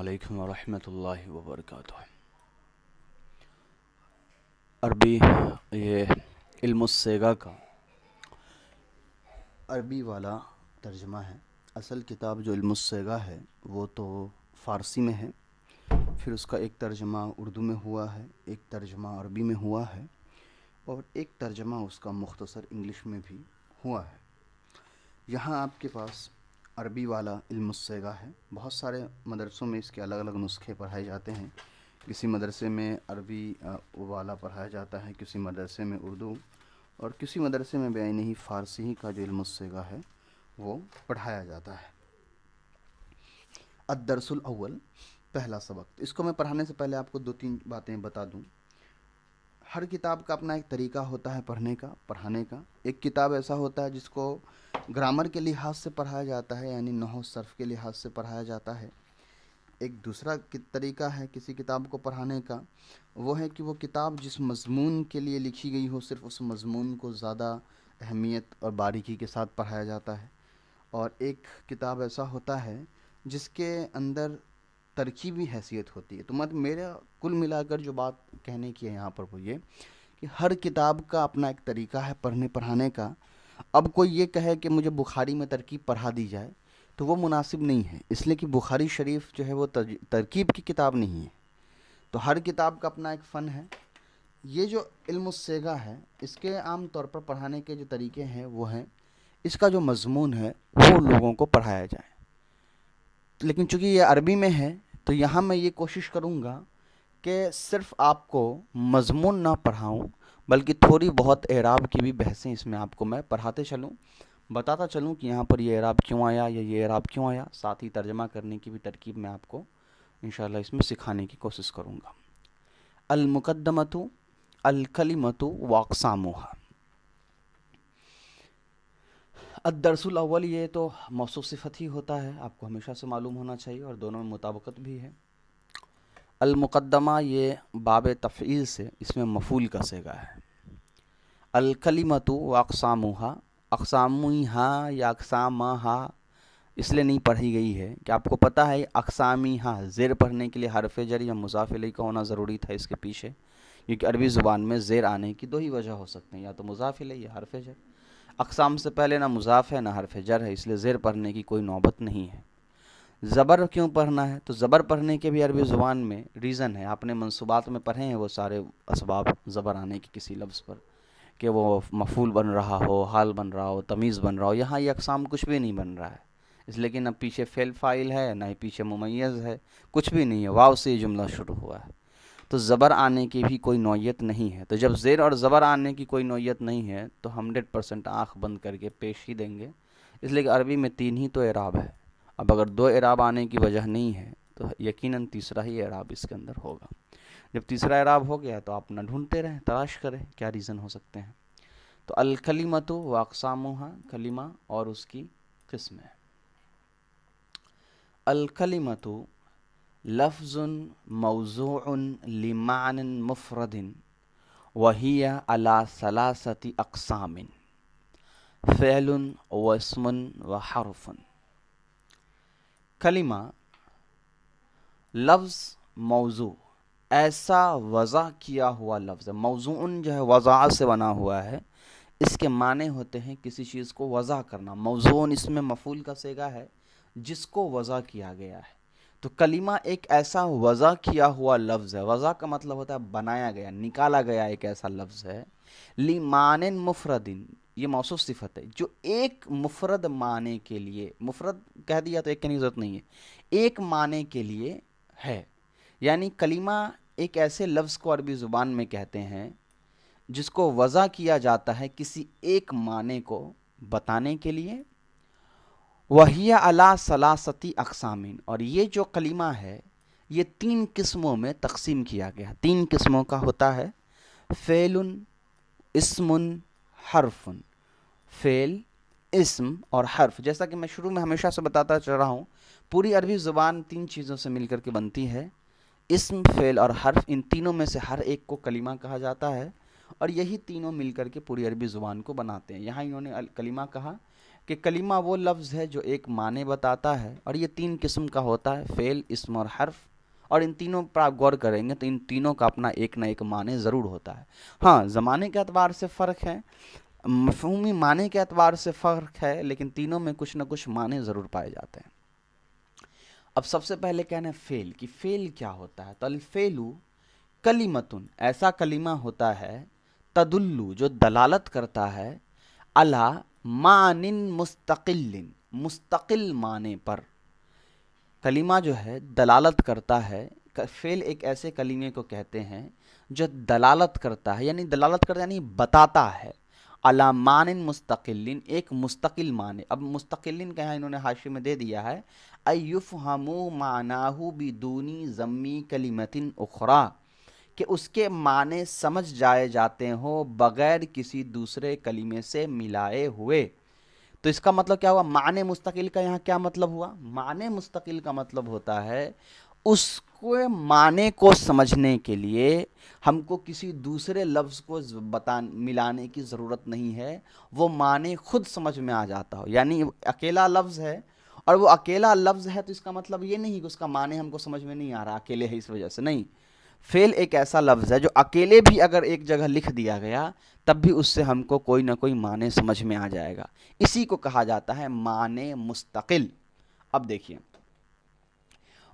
علیکم ورحمۃ اللہ وبرکاتہ۔ عربی یہ علم الصیغہ کا عربی والا ترجمہ ہے۔ اصل کتاب جو علم الصیغہ ہے وہ تو فارسی میں ہے، پھر اس کا ایک ترجمہ اردو میں ہوا ہے، ایک ترجمہ عربی میں ہوا ہے، اور ایک ترجمہ اس کا مختصر انگلش میں بھی ہوا ہے۔ یہاں آپ کے پاس عربی والا علم الصیغہ ہے۔ بہت سارے مدرسوں میں اس کے الگ الگ نسخے پڑھائے جاتے ہیں۔ کسی مدرسے میں عربی والا پڑھایا جاتا ہے، کسی مدرسے میں اردو، اور کسی مدرسے میں بعینہ ہی فارسی کا جو علم الصیغہ ہے وہ پڑھایا جاتا ہے۔ الدرس الاول، پہلا سبق۔ اس کو میں پڑھانے سے پہلے آپ کو دو تین باتیں بتا دوں۔ ہر کتاب کا اپنا ایک طریقہ ہوتا ہے پڑھنے کا، پڑھانے کا۔ ایک کتاب ایسا ہوتا ہے جس کو گرامر کے لحاظ سے پڑھایا جاتا ہے، یعنی نحو صرف کے لحاظ سے پڑھایا جاتا ہے۔ ایک دوسرا طریقہ ہے کسی کتاب کو پڑھانے کا، وہ ہے کہ وہ کتاب جس مضمون کے لیے لکھی گئی ہو، صرف اس مضمون کو زیادہ اہمیت اور باریکی کے ساتھ پڑھایا جاتا ہے۔ اور ایک کتاب ایسا ہوتا ہے جس کے اندر ترکیبی حیثیت ہوتی ہے۔ تو میرا کل ملا کر جو بات کہنے کی ہے یہاں پر وہ یہ کہ ہر کتاب کا اپنا ایک طریقہ ہے پڑھنے پڑھانے کا۔ اب کوئی یہ کہے کہ مجھے بخاری میں ترکیب پڑھا دی جائے تو وہ مناسب نہیں ہے، اس لیے کہ بخاری شریف جو ہے وہ ترکیب کی کتاب نہیں ہے۔ تو ہر کتاب کا اپنا ایک فن ہے۔ یہ جو علم الصیغہ ہے اس کے عام طور پر پڑھانے کے جو طریقے ہیں وہ ہیں، اس کا جو مضمون ہے وہ لوگوں کو پڑھایا جائے۔ لیکن چونکہ یہ عربی میں ہے تو یہاں میں یہ کوشش کروں گا کہ صرف آپ کو مضمون نہ پڑھاؤں بلکہ تھوڑی بہت اعراب کی بھی بحثیں اس میں آپ کو میں پڑھاتے چلوں، بتاتا چلوں کہ یہاں پر یہ اعراب کیوں آیا یا یہ اعراب کیوں آیا۔ ساتھ ہی ترجمہ کرنے کی بھی ترکیب میں آپ کو انشاءاللہ اس میں سکھانے کی کوشش کروں گا۔ المقدمۃ الکلمۃ واقسامها۔ الدرس الاول، یہ تو موصوف صفت ہی ہوتا ہے، آپ کو ہمیشہ سے معلوم ہونا چاہیے اور دونوں میں مطابقت بھی ہے۔ المقدمہ یہ باب تفعیل سے اس میں مفعول کا صیغہ ہے۔ الکلمۃ واقسامها، اقسامہا یا اقسامہا اس لیے نہیں پڑھی گئی ہے کہ آپ کو پتہ ہے اقسامہا زیر پڑھنے کے لیے حرف جر یا مضاف الیہ کا ہونا ضروری تھا اس کے پیچھے، کیونکہ عربی زبان میں زیر آنے کی دو ہی وجہ ہو سکتے ہیں، یا تو مضاف الیہ یا حرف جر۔ اقسام سے پہلے نہ مضاف ہے نہ حرف جر ہے، اس لیے زیر پڑھنے کی کوئی نوبت نہیں ہے۔ زبر کیوں پڑھنا ہے؟ تو زبر پڑھنے کے بھی عربی زبان میں ریزن ہے، آپ نے منصوبات میں پڑھے ہیں وہ سارے اسباب زبر آنے کے کسی لفظ پر، کہ وہ مفعول بن رہا ہو، حال بن رہا ہو، تمیز بن رہا ہو۔ یہاں یہ اقسام کچھ بھی نہیں بن رہا ہے، اس لیے کہ نہ پیچھے فعل فاعل ہے نہ ہی پیچھے ممیز ہے، کچھ بھی نہیں ہے، واو سے یہ جملہ شروع ہوا ہے۔ تو زبر آنے کی بھی کوئی نوعیت نہیں ہے۔ تو جب زیر اور زبر آنے کی کوئی نوعیت نہیں ہے تو 100% آنکھ بند کر کے پیش ہی دیں گے، اس لیے کہ عربی میں 3 ہی تو اعراب ہے۔ اب اگر 2 اعراب آنے کی وجہ نہیں ہے تو یقیناً تیسرا ہی اعراب اس کے اندر ہوگا۔ جب تیسرا اعراب ہو گیا تو آپ نہ ڈھونڈتے رہیں، تلاش کریں کیا ریزن ہو سکتے ہیں۔ تو الکلمۃ واقسامہا، کلمہ اور اس کی قسمیں۔ الکلمۃ لفظ موضوع لمعنى مفرد وهي على 3 اقسام، فعل واسم وحرف۔ کلمہ لفظ موضوع، ایسا وضع کیا ہوا لفظ ہے۔ موضوع جو ہے وضع سے بنا ہوا ہے، اس کے معنی ہوتے ہیں کسی چیز کو وضع کرنا۔ موضوع اس میں مفعول کا صیغہ ہے جس کو وضع کیا گیا ہے۔ تو کلمہ ایک ایسا وضع کیا ہوا لفظ ہے، وضع کا مطلب ہوتا ہے بنایا گیا، نکالا گیا ایک ایسا لفظ ہے۔ لمعنى مفرد، یہ موصوف صفت ہے جو ایک مفرد معنی کے لیے، مفرد کہہ دیا تو ایک کہنے کی ضرورت نہیں ہے، ایک معنی کے لیے ہے۔ یعنی کلمہ ایک ایسے لفظ کو عربی زبان میں کہتے ہیں جس کو وضع کیا جاتا ہے کسی ایک معنی کو بتانے کے لیے۔ وَهِيَ عَلَى 3 اقسام، اور یہ جو کلمہ ہے یہ 3 قسموں میں تقسیم کیا گیا۔ 3 قسموں کا ہوتا ہے، فعل، اسم، حرف۔ فعل، اسم اور حرف۔ جیسا کہ میں شروع میں ہمیشہ سے بتاتا چل رہا ہوں، پوری عربی زبان 3 چیزوں سے مل کر کے بنتی ہے، اسم، فعل اور حرف۔ ان تینوں میں سے ہر ایک کو کلمہ کہا جاتا ہے، اور یہی تینوں مل کر کے پوری عربی زبان کو بناتے ہیں۔ یہاں انہوں نے کلمہ کہا کہ کلمہ وہ لفظ ہے جو ایک معنی بتاتا ہے، اور یہ 3 قسم کا ہوتا ہے، فعل، اسم اور حرف، اور ان تینوں پر آپ غور کریں گے تو ان تینوں کا اپنا ایک نہ ایک معنی ضرور ہوتا ہے۔ ہاں، زمانے کے اعتبار سے فرق ہے، مفہومی معنی کے اعتبار سے فرق ہے، لیکن تینوں میں کچھ نہ کچھ معنی ضرور پائے جاتے ہیں۔ اب سب سے پہلے کہنا ہے فعل، کہ فعل کیا ہوتا ہے؟ تو الفعل کلمتن، ایسا کلمہ ہوتا ہے، تدلو، جو دلالت کرتا ہے، علی معنی مستقل، مستقل معنی پر۔ کلمہ جو ہے دلالت کرتا ہے، فعل ایک ایسے کلمے کو کہتے ہیں جو دلالت کرتا ہے، یعنی دلالت کرتا ہے یعنی بتاتا ہے، علی معنی مستقل، ایک مستقل معنی۔ اب مستقل کا یہاں انہوں نے حاشیے میں دے دیا ہے، ایفہم معناہ بدون ضم کلمۃ اخری، کہ اس کے معنی سمجھ جائے جاتے ہوں بغیر کسی دوسرے کلمے سے ملائے ہوئے۔ تو اس کا مطلب کیا ہوا؟ معنی مستقل کا یہاں کیا مطلب ہوا؟ معنی مستقل کا مطلب ہوتا ہے اس کو معنی کو سمجھنے کے لیے ہم کو کسی دوسرے لفظ کو ملانے کی ضرورت نہیں ہے، وہ معنی خود سمجھ میں آ جاتا ہو۔ یعنی اکیلا لفظ ہے، اور وہ اکیلا لفظ ہے تو اس کا مطلب یہ نہیں کہ اس کا معنی ہم کو سمجھ میں نہیں آ رہا، اکیلے ہے اس وجہ سے نہیں۔ فعل ایک ایسا لفظ ہے جو اکیلے بھی اگر ایک جگہ لکھ دیا گیا تب بھی اس سے ہم کو کوئی نہ کوئی معنی سمجھ میں آ جائے گا، اسی کو کہا جاتا ہے معنی مستقل۔ اب دیکھیے،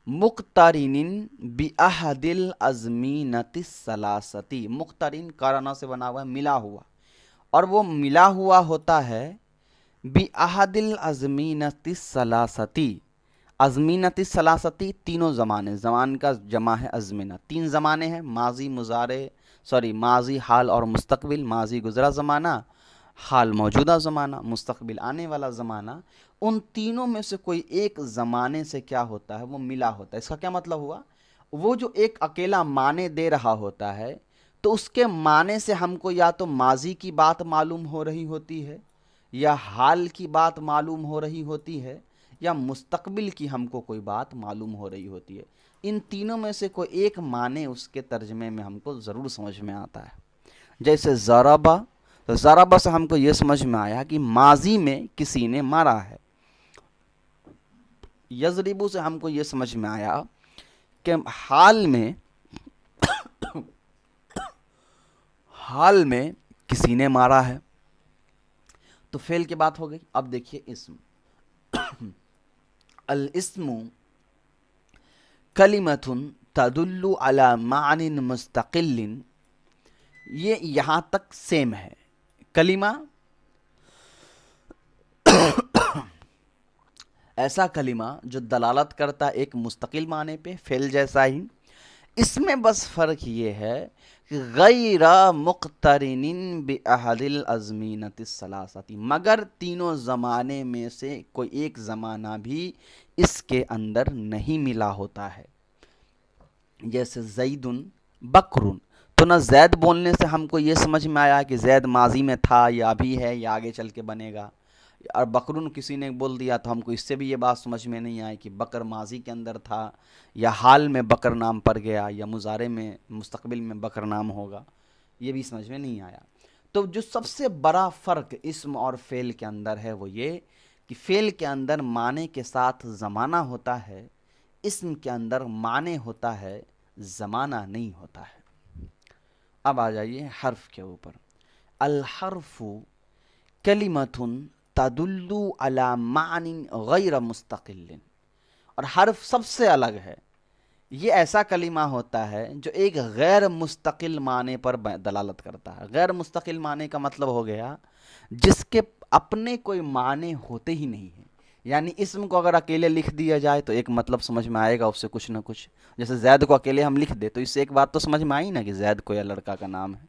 مقترن بأحد الازمینۃ الثلاثۃ، مقترن کارنا سے بنا ہوا ہے، ملا ہوا، اور وہ ملا ہوا ہوتا ہے بأحد الازمینۃ الثلاثۃ، ازمینۃ الثلاثۃ، تینوں زمانے، زمان کا جمع ہے ازمنہ، 3 زمانے ہیں، ماضی، ماضی، حال اور مستقبل۔ ماضی گزرا زمانہ، حال موجودہ زمانہ، مستقبل آنے والا زمانہ۔ ان تینوں میں سے کوئی ایک زمانے سے کیا ہوتا ہے؟ وہ ملا ہوتا ہے۔ اس کا کیا مطلب ہوا؟ وہ جو ایک اکیلا معنی دے رہا ہوتا ہے تو اس کے معنی سے ہم کو یا تو ماضی کی بات معلوم ہو رہی ہوتی ہے، یا حال کی بات معلوم ہو رہی ہوتی ہے، یا مستقبل کی ہم کو کوئی بات معلوم ہو رہی ہوتی ہے۔ ان تینوں میں سے کوئی ایک معنی اس کے ترجمے میں ہم کو ضرور سمجھ میں آتا ہے۔ جیسے ضربہ، تو ضربہ سے ہم کو یہ سمجھ میں آیا کہ ماضی میں کسی نے مارا ہے۔ یضربو سے ہم کو یہ سمجھ میں آیا کہ حال میں کسی نے مارا ہے۔ تو فعل کی بات ہو گئی۔ اب دیکھیے اسم، الاسم کلمۃ تدل علی معنی مستقل، یہ یہاں تک سیم ہے۔ کلمہ ایسا کلمہ جو دلالت کرتا ایک مستقل معنی پہ، فعل جیسا ہی، اس میں بس فرق یہ ہے کہ غیر مقترن بأحد الازمینۃ الثلاثۃ، مگر تینوں زمانے میں سے کوئی ایک زمانہ بھی اس کے اندر نہیں ملا ہوتا ہے۔ جیسے زید بکر، تو نہ زید بولنے سے ہم کو یہ سمجھ میں آیا کہ زید ماضی میں تھا یا ابھی ہے یا آگے چل کے بنے گا، اور بکرن کسی نے بول دیا تو ہم کو اس سے بھی یہ بات سمجھ میں نہیں آئی کہ بکر ماضی کے اندر تھا، یا حال میں بکر نام پڑ گیا، یا مضارع میں مستقبل میں بکر نام ہوگا، یہ بھی سمجھ میں نہیں آیا۔ تو جو سب سے بڑا فرق اسم اور فعل کے اندر ہے وہ یہ کہ فعل کے اندر معنی کے ساتھ زمانہ ہوتا ہے، اسم کے اندر معنی ہوتا ہے، زمانہ نہیں ہوتا ہے۔ اب آ جائیے حرف کے اوپر۔ الحرف کلمۃ تدل علی معنی غیر مستقل، اور حرف سب سے الگ ہے، یہ ایسا کلمہ ہوتا ہے جو ایک غیر مستقل معنی پر دلالت کرتا ہے۔ غیر مستقل معنی کا مطلب ہو گیا جس کے اپنے کوئی معنی ہوتے ہی نہیں ہیں۔ یعنی اسم کو اگر اکیلے لکھ دیا جائے تو ایک مطلب سمجھ میں آئے گا اس سے کچھ نہ کچھ، جیسے زید کو اکیلے ہم لکھ دیں تو اس سے ایک بات تو سمجھ میں آئی نا کہ زید کوئی لڑکا کا نام ہے۔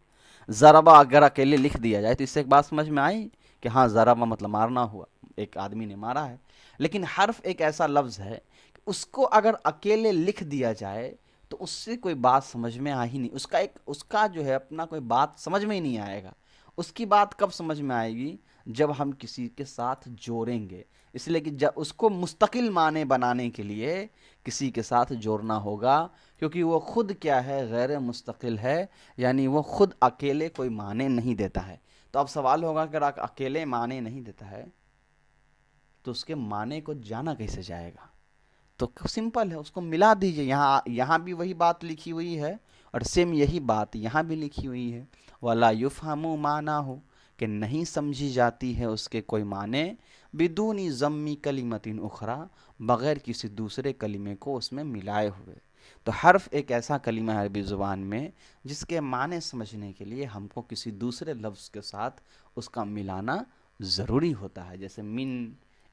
ضربہ اگر اکیلے لکھ دیا جائے تو اس سے ایک بات سمجھ میں آئی کہ ہاں ضربہ مطلب مارنا ہوا، ایک آدمی نے مارا ہے۔ لیکن حرف ایک ایسا لفظ ہے کہ اس کو اگر اکیلے لکھ دیا جائے تو اس سے کوئی بات سمجھ میں آ ہی نہیں، اس کا جو ہے اپنا کوئی بات سمجھ میں ہی نہیں آئے گا۔ اس کی بات کب سمجھ میں آئے گی؟ جب ہم کسی کے ساتھ جوڑیں گے، اس لیے کہ جب اس کو مستقل معنی بنانے کے لیے کسی کے ساتھ جوڑنا ہوگا، کیونکہ وہ خود کیا ہے؟ غیر مستقل ہے، یعنی وہ خود اکیلے کوئی معنی نہیں دیتا ہے۔ تو اب سوال ہوگا کہ اکیلے معنی نہیں دیتا ہے تو اس کے معنی کو جانا کیسے جائے گا؟ تو سمپل ہے، اس کو ملا دیجئے. یہاں بھی وہی بات لکھی ہوئی ہے اور سیم یہی بات یہاں بھی لکھی ہوئی ہے. وَلَا يُفْهَمُ مَعْنَاهُ، کہ نہیں سمجھی جاتی ہے اس کے کوئی معنی، بدون ضم کلمۃ اخری، بغیر کسی دوسرے کلمے کو اس میں ملائے ہوئے. تو حرف ایک ایسا کلمہ ہے عربی زبان میں جس کے معنی سمجھنے کے لیے ہم کو کسی دوسرے لفظ کے ساتھ اس کا ملانا ضروری ہوتا ہے. جیسے من،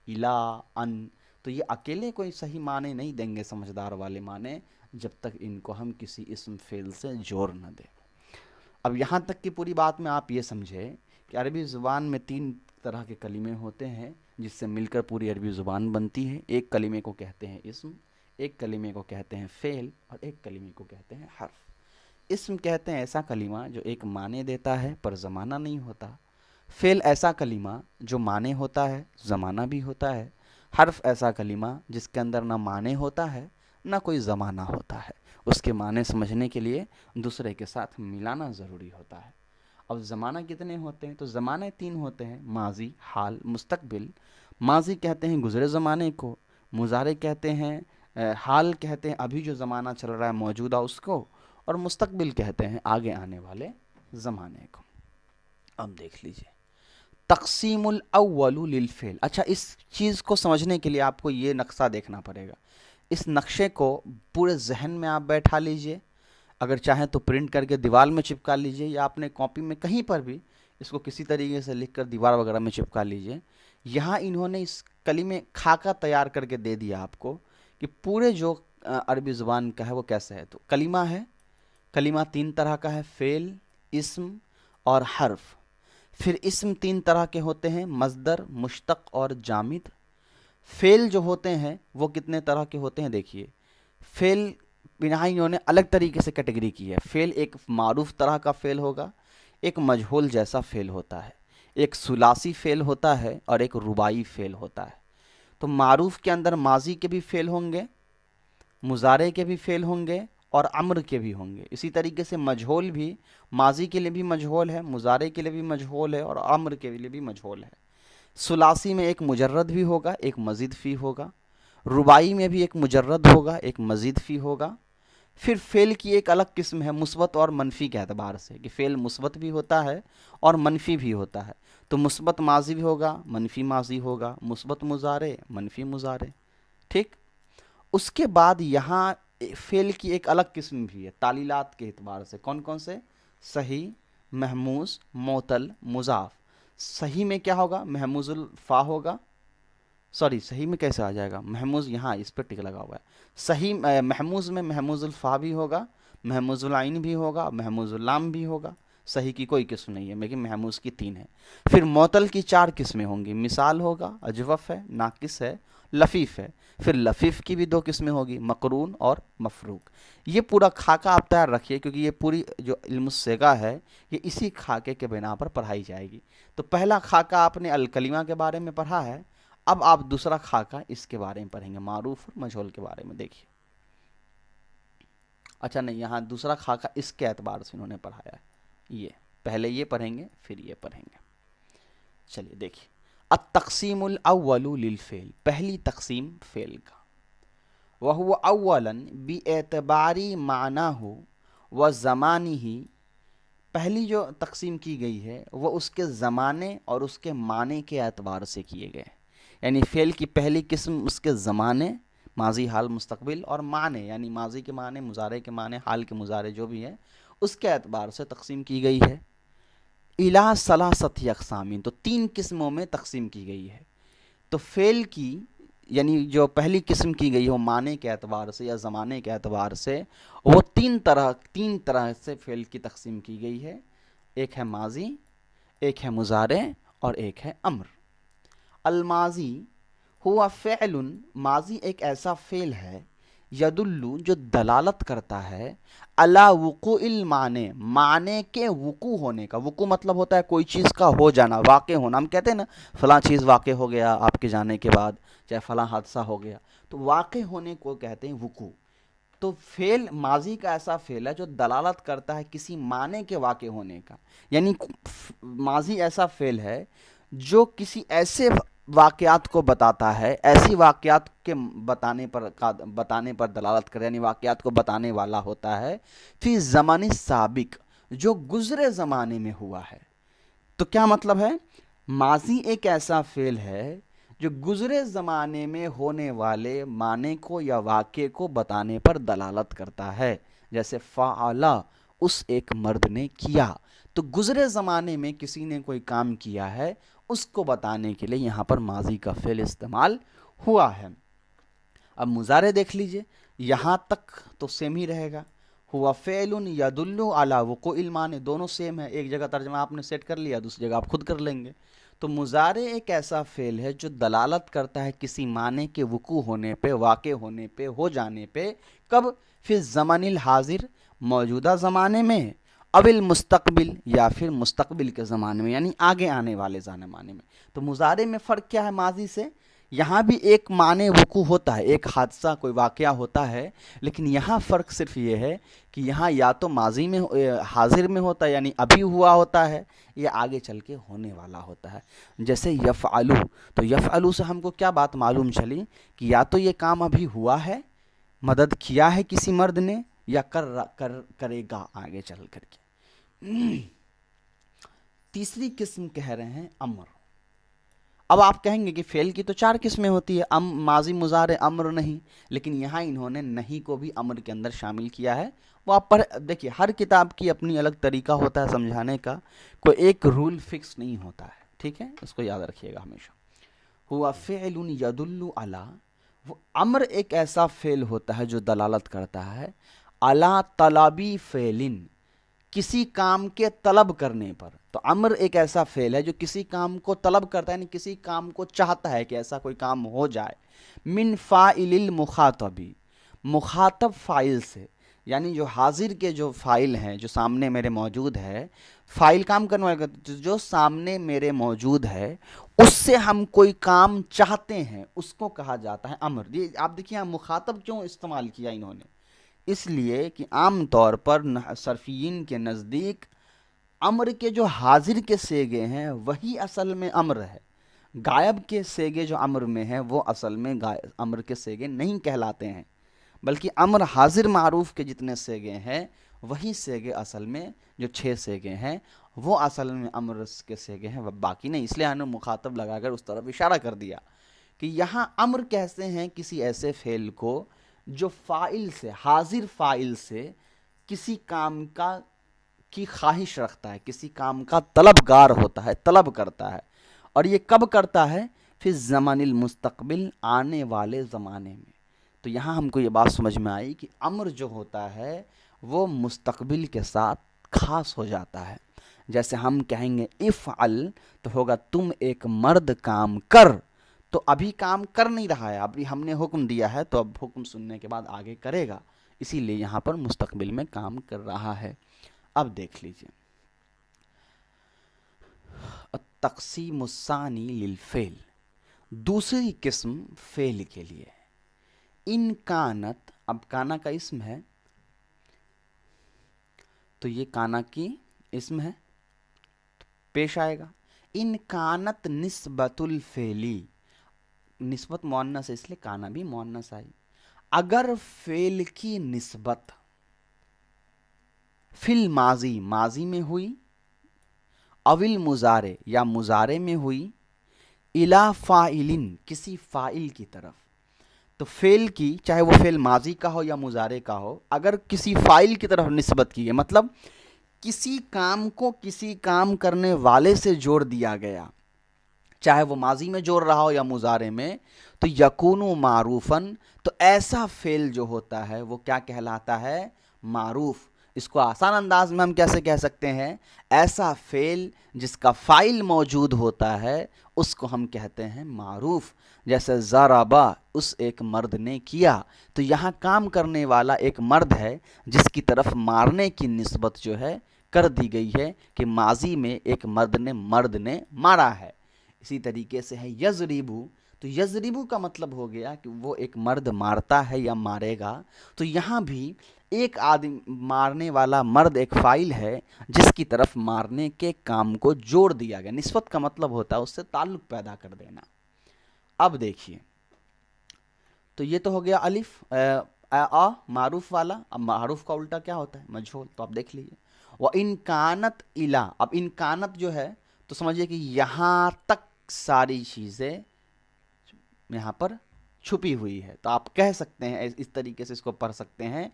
الا، ان. تو یہ اکیلے کوئی صحیح معنی نہیں دیں گے سمجھدار والے معنی جب تک ان کو ہم کسی اسم فعل سے جوڑ نہ دیں. اب یہاں تک کی پوری بات میں آپ یہ سمجھے کہ عربی زبان میں 3 طرح کے کلمے ہوتے ہیں جس سے مل کر پوری عربی زبان بنتی ہے. ایک کلمے کو کہتے ہیں اسم، ایک کلمے کو کہتے ہیں فعل، اور ایک کلمے کو کہتے ہیں حرف. اسم کہتے ہیں ایسا کلمہ جو ایک معنی دیتا ہے پر زمانہ نہیں ہوتا. فعل ایسا کلمہ جو معنی ہوتا ہے زمانہ بھی ہوتا ہے. حرف ایسا کلمہ جس کے اندر نہ معنی ہوتا ہے نہ کوئی زمانہ ہوتا ہے. اس کے معنی سمجھنے کے لیے دوسرے کے ساتھ ملانا ضروری ہوتا ہے. اب زمانہ کتنے ہوتے ہیں؟ تو زمانے 3 ہوتے ہیں: ماضی، حال، مستقبل. ماضی کہتے ہیں گزرے زمانے کو، مضارع کہتے ہیں حال کہتے ہیں ابھی جو زمانہ چل رہا ہے موجودہ اس کو، اور مستقبل کہتے ہیں آگے آنے والے زمانے کو. اب دیکھ لیجئے تقسیم الاول للفعل. اچھا، اس چیز کو سمجھنے کے لیے آپ کو یہ نقشہ دیکھنا پڑے گا. اس نقشے کو پورے ذہن میں آپ بیٹھا لیجئے. اگر چاہیں تو پرنٹ کر کے دیوار میں چپکا لیجئے، یا اپنے کاپی میں کہیں پر بھی اس کو کسی طریقے سے لکھ کر دیوار وغیرہ میں چپکا لیجئے. یہاں انہوں نے اس کلمے خاکہ تیار کر کے دے دیا آپ کو کہ پورے جو عربی زبان کا ہے وہ کیسے ہے. تو کلمہ ہے، کلمہ 3 طرح کا ہے: فعل، اسم اور حرف. پھر اسم 3 طرح کے ہوتے ہیں: مصدر، مشتق اور جامد. فعل جو ہوتے ہیں وہ کتنے طرح کے ہوتے ہیں؟ دیکھیے، فعل یہاں انہوں نے الگ طریقے سے کیٹیگری کی ہے. فعل ایک معروف طرح کا فعل ہوگا، ایک مجہول جیسا فعل ہوتا ہے، ایک ثلاثی فعل ہوتا ہے اور ایک رباعی فعل ہوتا ہے. تو معروف کے اندر ماضی کے بھی فعل ہوں گے، مضارع کے بھی فعل ہوں گے اور امر کے بھی ہوں گے. اسی طریقے سے مجہول بھی ماضی کے لیے بھی مجہول ہے، مضارع کے لیے بھی مجہول ہے اور امر کے لیے بھی مجہول ہے. ثلاثی میں ایک مجرد بھی ہوگا، ایک مزید فی ہوگا. رباعی میں بھی ایک مجرد ہوگا، ایک مزید فی ہوگا. پھر فعل کی ایک الگ قسم ہے مثبت اور منفی کے اعتبار سے، کہ فعل مثبت بھی ہوتا ہے اور منفی بھی ہوتا ہے. تو مثبت ماضی بھی ہوگا، منفی ماضی ہوگا، مثبت مضارع، منفی مضارع. ٹھیک. اس کے بعد یہاں فعل کی ایک الگ قسم بھی ہے تعلیلات کے اعتبار سے. کون کون سے؟ صحیح، محموز، معتل، مضاف. صحیح میں کیا ہوگا؟ محموز الفا ہوگا. صحیح میں کیسے آ جائے گا؟ محموز یہاں اس پہ ٹک لگا ہوا ہے. صحیح محموز میں محموز الفا بھی ہوگا، محموز العین بھی ہوگا، محموز اللام بھی ہوگا. صحیح کی کوئی قسم نہیں ہے لیکن محموز کی 3 ہے. پھر معتل کی 4 قسمیں ہوں گی. مثال ہوگا، اجوف ہے، ناقص ہے، لفیف ہے. پھر لفیف کی بھی 2 قسمیں ہوگی، مقرون اور مفروق. یہ پورا خاکہ آپ تیار رکھیے کیونکہ یہ پوری جو علم الصیغہ ہے یہ اسی خاکے کے بنا پر پڑھائی جائے گی. تو پہلا خاکہ آپ نے الکلمہ کے بارے میں پڑھا ہے. اب آپ دوسرا خاکہ اس کے بارے میں پڑھیں گے، معروف اور مجہول کے بارے میں. دیکھیے، اچھا نہیں، یہاں دوسرا خاکہ اس کے اعتبار سے انہوں نے پڑھایا ہے. یہ پہلے یہ پڑھیں گے پھر یہ پڑھیں گے. چلیے دیکھیے، التقسیم الاول للفعل. پہلی تقسیم فعل کا. وهو اولا باعتبار معناه وزمانه. پہلی جو تقسیم کی گئی ہے وہ اس کے زمانے اور اس کے معنی کے اعتبار سے کیے گئے. یعنی فعل کی پہلی قسم اس کے زمانے، ماضی، حال، مستقبل، اور معنی یعنی ماضی کے معنی، مضارع کے معنی، حال کے مضارع جو بھی ہے اس کے اعتبار سے تقسیم کی گئی ہے. الی ثلاثۃ اقسام. تو 3 قسموں میں تقسیم کی گئی ہے. تو فعل کی یعنی جو پہلی قسم کی گئی ہو معنی کے اعتبار سے یا زمانے کے اعتبار سے، وہ 3 طرح سے فعل کی تقسیم کی گئی ہے. ایک ہے ماضی، ایک ہے مضارع اور ایک ہے امر. الماضی ہوا فعل. ماضی ایک ایسا فعل ہے یدلو جو دلالت کرتا ہے علی وقوع المعنی، معنی کے وقوع ہونے کا. وقوع مطلب ہوتا ہے کوئی چیز کا ہو جانا، واقع ہونا. ہم کہتے ہیں نا فلاں چیز واقع ہو گیا آپ کے جانے کے بعد، چاہے فلاں حادثہ ہو گیا. تو واقع ہونے کو کہتے ہیں وقوع. تو فعل ماضی کا ایسا فعل ہے جو دلالت کرتا ہے کسی معنی کے واقع ہونے کا. یعنی ماضی ایسا فعل ہے جو کسی ایسے واقعات کو بتاتا ہے، ایسی واقعات کے بتانے پر دلالت کرے، یعنی واقعات کو بتانے والا ہوتا ہے فی زمانی سابق، جو گزرے زمانے میں ہوا ہے۔ تو کیا مطلب ہے؟ ماضی ایک ایسا فعل ہے جو گزرے زمانے میں ہونے والے معنی کو یا واقعے کو بتانے پر دلالت کرتا ہے۔ جیسے فعلا، اس ایک مرد نے کیا، تو گزرے زمانے میں کسی نے کوئی کام کیا ہے، اس کو بتانے کے لیے یہاں پر ماضی کا فعل استعمال ہوا ہے۔ اب مضارع دیکھ لیجئے، یہاں تک تو سیم ہی رہے گا، ہوا فعل یدل علی وقوع المعنی، دونوں سیم ہے، ایک جگہ ترجمہ آپ نے سیٹ کر لیا، دوسری جگہ آپ خود کر لیں گے۔ تو مضارع ایک ایسا فعل ہے جو دلالت کرتا ہے کسی معنی کے وقوع ہونے پہ، واقع ہونے پہ، ہو جانے پہ، کب؟ فی الزمن الحاضر، موجودہ زمانے میں، او المستقبل، یا پھر مستقبل کے زمانے میں، یعنی آگے آنے والے زمانے میں۔ تو مضارع میں فرق کیا ہے ماضی سے؟ یہاں بھی ایک معنی وقوع ہوتا ہے، ایک حادثہ، کوئی واقعہ ہوتا ہے، لیکن یہاں فرق صرف یہ ہے کہ یہاں یا تو ماضی میں حاضر میں ہوتا ہے، یعنی ابھی ہوا ہوتا ہے، یا آگے چل کے ہونے والا ہوتا ہے۔ جیسے یفعلو، تو یفعلو سے ہم کو کیا بات معلوم چلی کہ یا تو یہ کام ابھی ہوا ہے، مدد کیا ہے کسی مرد نے، یا کرے گا آگے چل کر کے۔ تیسری قسم کہہ رہے ہیں امر۔ اب آپ کہیں گے کہ فعل کی تو 4 قسمیں ہوتی ہے، ماضی، مضارع، امر، نہیں، لیکن یہاں انہوں نے نہیں کو بھی امر کے اندر شامل کیا ہے۔ وہ آپ دیکھیے، ہر کتاب کی اپنی الگ طریقہ ہوتا ہے سمجھانے کا، کوئی ایک رول فکس نہیں ہوتا ہے، ٹھیک ہے، اس کو یاد رکھیے گا ہمیشہ۔ ہوا فعل یدل علی، وہ امر ایک ایسا فعل ہوتا ہے جو دلالت کرتا ہے علی طلبی فعلن، کسی کام کے طلب کرنے پر۔ تو امر ایک ایسا فعل ہے جو کسی کام کو طلب کرتا ہے، یعنی کسی کام کو چاہتا ہے کہ ایسا کوئی کام ہو جائے۔ من فاعل المخاطبی، مخاطب فاعل سے، یعنی جو حاضر کے جو فاعل ہیں، جو سامنے میرے موجود ہے، فاعل کام کرنے والا جو سامنے میرے موجود ہے، اس سے ہم کوئی کام چاہتے ہیں، اس کو کہا جاتا ہے امر۔ یہ آپ دیکھیے یہاں مخاطب کیوں استعمال کیا انہوں نے، اس لیے کہ عام طور پر صرفیین کے نزدیک امر کے جو حاضر کے صیغے ہیں وہی اصل میں امر ہے، غائب کے صیغے جو امر میں ہیں وہ اصل میں امر کے صیغے نہیں کہلاتے ہیں، بلکہ امر حاضر معروف کے جتنے صیغے ہیں وہی صیغے اصل میں، جو 6 صیغے ہیں وہ اصل میں امر کے صیغے ہیں، باقی نہیں۔ اس لیے ہم نے مخاطب لگا کر اس طرف اشارہ کر دیا کہ یہاں امر کہتے ہیں کسی ایسے فعل کو جو فاعل سے، حاضر فاعل سے کسی کام کی خواہش رکھتا ہے، کسی کام کا طلبگار ہوتا ہے، طلب کرتا ہے، اور یہ کب کرتا ہے؟ فی الزمن المستقبل، آنے والے زمانے میں۔ تو یہاں ہم کو یہ بات سمجھ میں آئی کہ امر جو ہوتا ہے وہ مستقبل کے ساتھ خاص ہو جاتا ہے۔ جیسے ہم کہیں گے افعل، تو ہوگا تم ایک مرد کام کر، تو ابھی کام کر نہیں رہا ہے، ابھی ہم نے حکم دیا ہے تو اب حکم سننے کے بعد آگے کرے گا، اسی لیے یہاں پر مستقبل میں کام کر رہا ہے۔ اب دیکھ لیجئے التقسیم الثانی للفعل، دوسری قسم فعل کے لیے۔ ان کانت، اب کانا کا اسم ہے تو یہ کانا کی اسم ہے، پیش آئے گا۔ ان کانت نسبت الفعلی، نسبت مؤنث ہے اس لیے کانا بھی مؤنث آئی۔ اگر فعل کی نسبت فی الماضی، ماضی میں ہوئی، اول مضارع، یا مضارع میں ہوئی، الی فاعلن، کسی فاعل کی طرف، تو فعل کی، چاہے وہ فعل ماضی کا ہو یا مضارع کا ہو، اگر کسی فاعل کی طرف نسبت کی ہے، مطلب کسی کام کو کسی کام کرنے والے سے جوڑ دیا گیا، چاہے وہ ماضی میں جوڑ رہا ہو یا مضارع میں، تو یکون معروفاً، تو ایسا فعل جو ہوتا ہے وہ کیا کہلاتا ہے؟ معروف۔ اس کو آسان انداز میں ہم کیسے کہہ سکتے ہیں؟ ایسا فعل جس کا فاعل موجود ہوتا ہے اس کو ہم کہتے ہیں معروف۔ جیسے ضربا، اس ایک مرد نے کیا، تو یہاں کام کرنے والا ایک مرد ہے جس کی طرف مارنے کی نسبت جو ہے کر دی گئی ہے کہ ماضی میں ایک مرد نے مارا ہے۔ اسی طریقے سے ہے یضربو، تو یضربو کا مطلب ہو گیا کہ وہ ایک مرد مارتا ہے یا مارے گا، تو یہاں بھی ایک آدمی، مارنے والا مرد ایک فاعل ہے جس کی طرف مارنے کے کام کو جوڑ دیا گیا۔ نسبت کا مطلب ہوتا ہے اس سے تعلق پیدا کر دینا۔ اب دیکھیے، تو یہ تو ہو گیا الف آ معروف والا. اب معروف کا الٹا کیا ہوتا ہے؟ مجہول. تو آپ دیکھ لیجیے. وَإِن كَانَتْ إِلَىٰ. اب ان کانت جو ہے تو سمجھیے کہ یہاں تک ساری چیزیں یہاں پر چھپی ہوئی ہے. تو آپ کہہ سکتے ہیں اس طریقے سے اس کو پڑھ سکتے ہیں،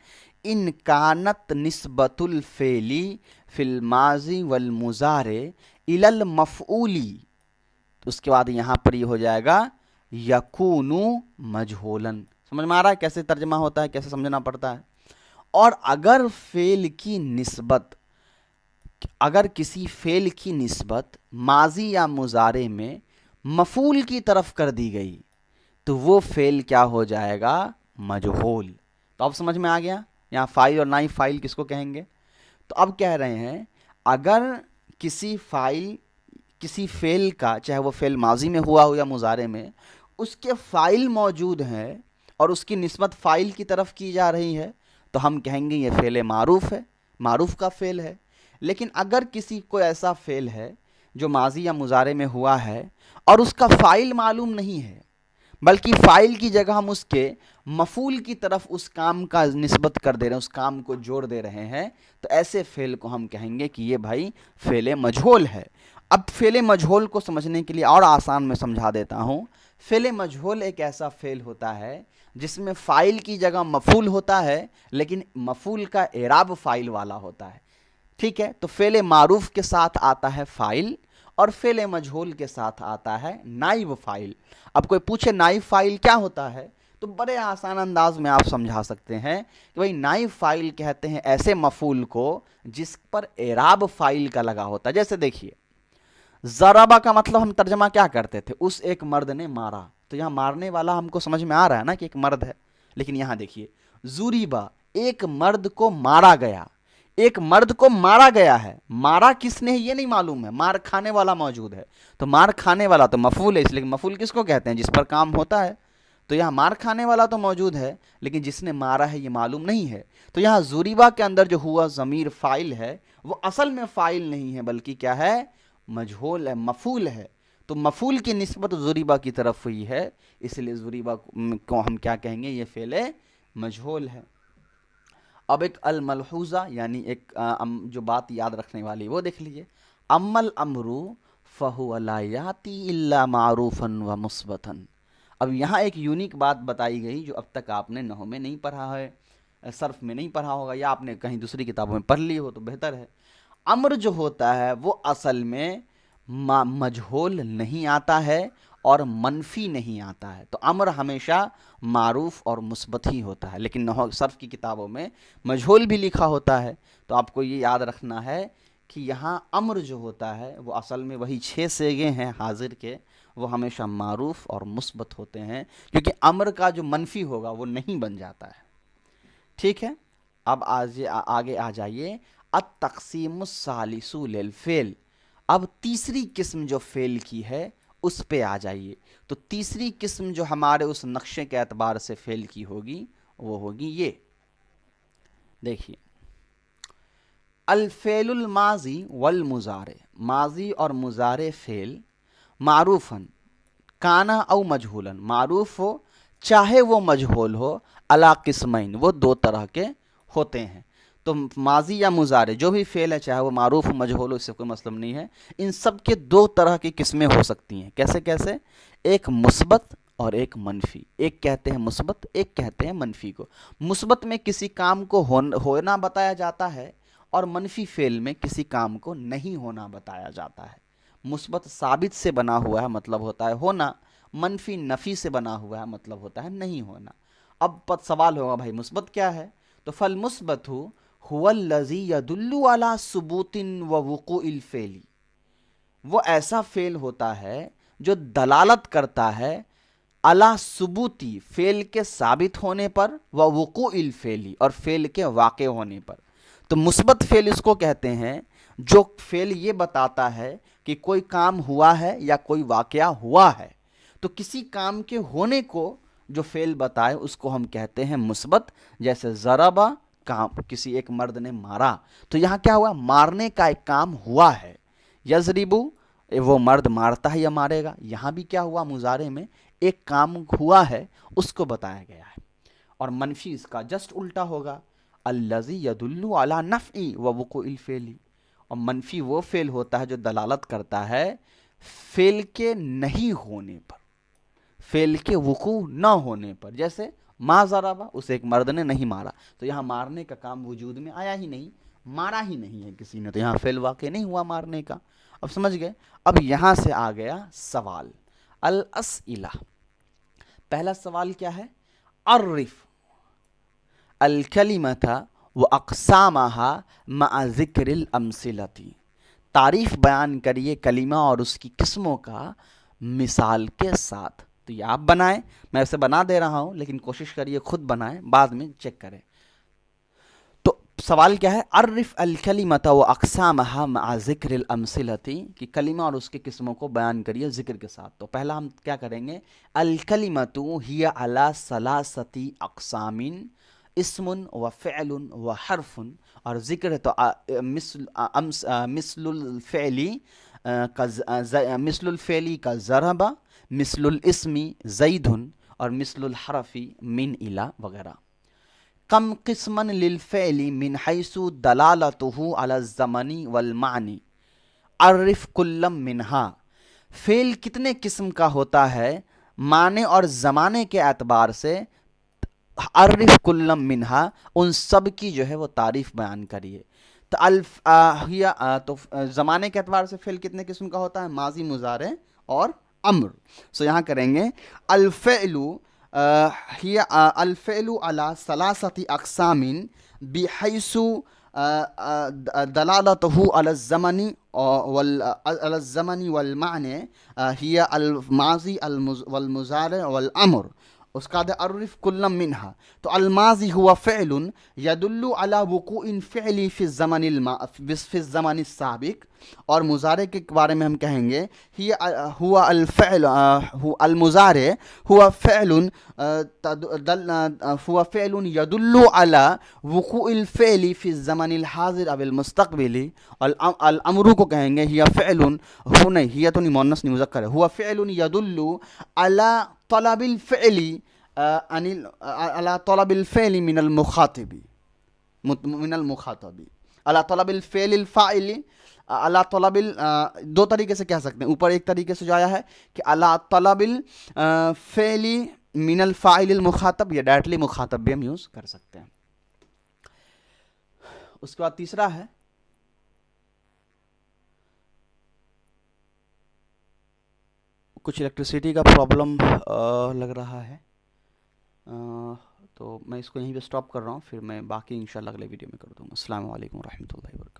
ان کانت نسبت الفعلی فی الماضی والمضارع الی المفعولی. اس کے بعد یہاں پر یہ ہو جائے گا یکون مجہولاً. سمجھ میں آ رہا ہے کیسے ترجمہ ہوتا ہے، کیسے سمجھنا پڑتا ہے؟ اور اگر فعل کی نسبت، اگر کسی فعل کی نسبت ماضی یا مضارع میں مفعول کی طرف کر دی گئی تو وہ فعل کیا ہو جائے گا؟ مجہول. تو اب سمجھ میں آ گیا یہاں فاعل اور نائب فاعل کس کو کہیں گے. تو اب کہہ رہے ہیں اگر کسی فعل کا، چاہے وہ فعل ماضی میں ہوا ہو یا مضارع میں، اس کے فاعل موجود ہیں اور اس کی نسبت فاعل کی طرف کی جا رہی ہے تو ہم کہیں گے یہ فعل معروف ہے، معروف کا فعل ہے. لیکن اگر کسی کو ایسا فعل ہے جو ماضی یا مضارع میں ہوا ہے اور اس کا فاعل معلوم نہیں ہے، بلکہ فاعل کی جگہ ہم اس کے مفعول کی طرف اس کام کا نسبت کر دے رہے ہیں، اس کام کو جوڑ دے رہے ہیں، تو ایسے فعل کو ہم کہیں گے کہ یہ بھائی فعل مجہول ہے. اب فعل مجہول کو سمجھنے کے لیے اور آسان میں سمجھا دیتا ہوں. فعل مجہول ایک ایسا فعل ہوتا ہے جس میں فاعل کی جگہ مفعول ہوتا ہے لیکن مفعول کا اعراب فاعل والا ہوتا ہے. ٹھیک ہے، تو فعل معروف کے ساتھ آتا ہے فاعل اور فعل مجہول کے ساتھ آتا ہے نائب فاعل. اب کوئی پوچھے نائب فاعل کیا ہوتا ہے تو بڑے آسان انداز میں آپ سمجھا سکتے ہیں کہ بھائی نائب فاعل کہتے ہیں ایسے مفعول کو جس پر اعراب فاعل کا لگا ہوتا ہے. جیسے دیکھیے ضربہ کا مطلب ہم ترجمہ کیا کرتے تھے؟ اس ایک مرد نے مارا. تو یہاں مارنے والا ہم کو سمجھ میں آ رہا ہے نا کہ ایک مرد ہے. لیکن یہاں دیکھیے ضُرِبَ، ایک مرد کو مارا گیا. ایک مرد کو مارا گیا ہے، مارا کس نے یہ نہیں معلوم ہے، مار کھانے والا موجود ہے. تو مار کھانے والا تو مفعول ہے، اس لیے مفعول کس کو کہتے ہیں؟ جس پر کام ہوتا ہے. تو یہاں مار کھانے والا تو موجود ہے لیکن جس نے مارا ہے یہ معلوم نہیں ہے. تو یہاں ضُرِبَ کے اندر جو ہوا ضمیر فاعل ہے وہ اصل میں فاعل نہیں ہے بلکہ کیا ہے؟ مجہول ہے، مفعول ہے. تو مفعول کی نسبت ضُرِبَ کی طرف ہوئی ہے، اس لیے ضُرِبَ کو ہم کیا کہیں گے؟ یہ فعل مجہول ہے. اب ایک الملحوظہ یعنی ایک جو بات یاد رکھنے والی وہ دیکھ لیجئے. اما الامر فهو لا یاتی الا معروفا ومثبتا. اب یہاں ایک یونیک بات بتائی گئی جو اب تک آپ نے نحو میں نہیں پڑھا ہے، صرف میں نہیں پڑھا ہوگا، یا آپ نے کہیں دوسری کتابوں میں پڑھ لی ہو تو بہتر ہے. امر جو ہوتا ہے وہ اصل میں مجہول نہیں آتا ہے اور منفی نہیں آتا ہے. تو امر ہمیشہ معروف اور مثبت ہی ہوتا ہے، لیکن نحو صرف کی کتابوں میں مجہول بھی لکھا ہوتا ہے. تو آپ کو یہ یاد رکھنا ہے کہ یہاں امر جو ہوتا ہے وہ اصل میں وہی 6 صیغے ہیں حاضر کے، وہ ہمیشہ معروف اور مثبت ہوتے ہیں، کیونکہ امر کا جو منفی ہوگا وہ نہیں بن جاتا ہے. ٹھیک ہے، اب آگے آ جائیے. التقسیم الثالث للفعل. اب تیسری قسم جو فعل کی ہے اس پہ آ جائیے. تو تیسری قسم جو ہمارے اس نقشے کے اعتبار سے فعل کی ہوگی وہ ہوگی یہ. دیکھیے الفعل الماضی والمضارع. ماضی اور مضارع فعل معروفاً کانا او مجہولاً، معروف ہو چاہے وہ مجہول ہو، علی قسمین، وہ 2 طرح کے ہوتے ہیں. تو ماضی یا مضارع جو بھی فعل ہے چاہے وہ معروف ہو مجہول ہو، اس سے کوئی مطلب نہیں ہے. ان سب کے 2 طرح کی قسمیں ہو سکتی ہیں. کیسے کیسے؟ ایک مثبت اور ایک منفی. ایک کہتے ہیں مثبت، ایک کہتے ہیں منفی کو. مثبت میں کسی کام کو ہونا بتایا جاتا ہے اور منفی فعل میں کسی کام کو نہیں ہونا بتایا جاتا ہے. مثبت ثابت سے بنا ہوا ہے مطلب ہوتا ہے ہونا، منفی نفی سے بنا ہوا ہے مطلب ہوتا ہے نہیں ہونا. اب سوال ہوگا بھائی مثبت کیا ہے؟ تو فالمثبت هو الذی یدل علی ثبوت ووقوع الفعل. وہ ایسا فعل ہوتا ہے جو دلالت کرتا ہے علی ثبوتی، فعل کے ثابت ہونے پر، ووقوع الفعل، اور فعل کے واقع ہونے پر. تو مثبت فعل اس کو کہتے ہیں جو فعل یہ بتاتا ہے کہ کوئی کام ہوا ہے یا کوئی واقعہ ہوا ہے. تو کسی کام کے ہونے کو جو فعل بتائے اس کو ہم کہتے ہیں مثبت. جیسے ضربہ، کسی ایک مرد نے مارا. تو یہاں کیا ہوا؟ مارنے کا ایک کام ہوا ہے. یضربو، وہ مرد مارتا ہے یا مارے گا. یہاں بھی کیا ہوا؟ مضارع میں ایک کام ہوا ہے اس کو بتایا گیا ہے. اور منفی اس کا جسٹ الٹا ہوگا، الذی یدل علی نفع و وقوع الفعل. اور منفی وہ فعل ہوتا ہے جو دلالت کرتا ہے فعل کے نہیں ہونے پر، فعل کے وقوع نہ ہونے پر. جیسے ما ضربہ، اسے ایک مرد نے نہیں مارا، تو یہاں مارنے کا کام وجود میں آیا ہی نہیں، مارا ہی نہیں ہے کسی نے، تو یہاں فعل واقع نہیں ہوا مارنے کا. اب سمجھ گئے. اب یہاں سے آ گیا سوال، الاسئلہ. پہلا سوال کیا ہے؟ عرف الکلمۃ واقسامها مع ذکر الامثلۃ. تعریف بیان کریے کلمہ اور اس کی قسموں کا مثال کے ساتھ. تو یہ آپ بنائیں، میں اسے بنا دے رہا ہوں لیکن کوشش کریے خود بنائیں، بعد میں چیک کریں. تو سوال کیا ہے؟ عرف الکلمۃ واقسامها مع ذکر الامثلۃ، کہ کلمہ اور اس کی قسموں کو بیان کریے ذکر کے ساتھ. تو پہلا ہم کیا کریں گے؟ الکلمۃ ہی علی ثلاثۃ اقسام، اسم و فعل و حرف. اور ذکر تو مثل الفعلی کا ضرب، مثل الاسمی زید، اور مثل الحرفی من الی وغیرہ. کم قسما للفعل من حیث دلالته علی الزمن والمعنی، عرف کل منہا. فعل کتنے قسم کا ہوتا ہے معنی اور زمانے کے اعتبار سے؟ عرف کل منہا، ان سب کی جو ہے وہ تعریف بیان کریے. تو زمانے کے اعتبار سے فعل کتنے قسم کا ہوتا ہے؟ ماضی، مضارع اور امر. سو یہاں کریں گے الفعل الفعل علی ثلاثۃ اقسام بحیث دلالته علی الزمن والمعنی هي الماضی والمضارع والامر. اس کا عرف کل منہا. تو الماضی ہوا فعل یدل علی وقوع فعلی فی الزمن السابق. اور مضارع کے بارے میں ہم کہیں گے ہوا الفعل المضارع ہوا فعل یدل علی وقوع الفعل فی الزمن الحاضر او المستقبل. الامر کو کہیں گے ہی فعل، ہو نہیں، ہی تو نہیں، مؤنث نہیں، مذکر ہے. ہوا فعل یدل علی طلب الفعل علی طلب الفعل من المخاطب، علی طلب الفعل الفاعل، علی طلب دو طریقے سے کہہ سکتے ہیں. اوپر ایک طریقے سے جو آیا ہے کہ علی طلب الفعل من الفاعل المخاطب، یا ڈائریکٹلی مخاطب بھی ہم یوز کر سکتے ہیں. اس کے بعد تیسرا ہے کچھ الیکٹریسٹی کا پرابلم لگ رہا ہے، تو میں اس کو یہیں پہ سٹاپ کر رہا ہوں، پھر میں باقی انشاءاللہ اگلے ویڈیو میں کر دوں گا. السلام علیکم ورحمۃ اللہ وبرکاتہ.